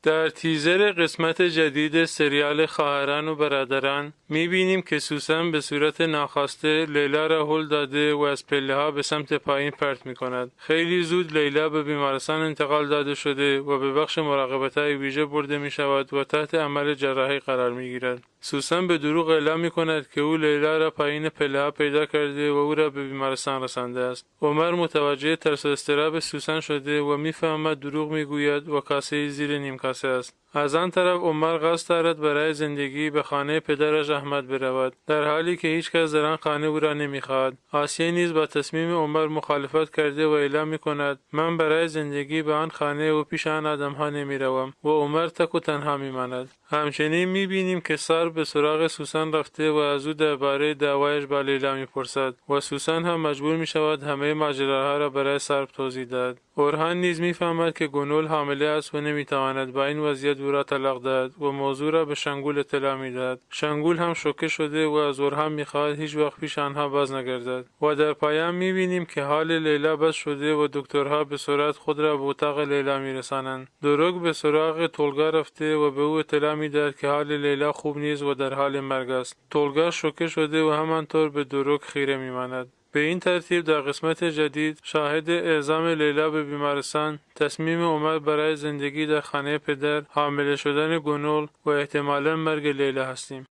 در تیزر قسمت جدید سریال خواهران و برادران میبینیم که سوسن به صورت ناخواسته لیلا را هل داده و از پله ها به سمت پایین پرت میکند. خیلی زود لیلا به بیمارستان انتقال داده شده و به بخش مراقبت‌های ویژه برده میشود و تحت عمل جراحی قرار میگیرد. سوسن به دروغ اعلام میکند که او لیلا را پایین پله ها پیدا کرده و او را به بیمارستان رسانده است. عمر متوجه ترس و اضطراب سوسن شده و میفهمد دروغ میگوید و کاسه زیر نیم کاسه است. از آن طرف عمر قصد دارد برای زندگی به خانه پدرش احمد برود، در حالی که هیچ کس در آن خانه او را نمیخواهد. آسیه نیز با تصمیم عمر مخالفت کرده و اعلام میکند من برای زندگی به آن خانه و پیش آن آدمها نمیروم و عمر تک و تنها میماند. همچنین میبینیم که سار به سراغ سوسن رفته و از او درباره دعوایش با لیلا میپرسد و سوسن هم مجبور میشود همه ماجراها را برای سار توضیح دهد. اورهان نیز میفهمد که گنول حامله است و نمیتواند با این وضعیت او را طلاق دهد و موضوع را به شنگول اطلاع میدهد. شنگول هم شوکه شده و از اورهان میخواهد هیچ وقت پیش آنها باز نگردد. و در پایان میبینیم که حال لیلا بد شده و دکترها به سرعت خود را به اتاق لیلا میرسانند. دروگ به سراغ تولگا رفته و به او اطلاع میدهد که حال لیلا خوب نیست و در حال مرگ است. تولگا شوکه شده و همانطور به دروگ خیره میماند. به این ترتیب در قسمت جدید شاهد اعزام لیلا به بیمارستان، تصمیم عمر برای زندگی در خانه پدر، حامله شدن گنول و احتمالاً مرگ لیلا هستیم.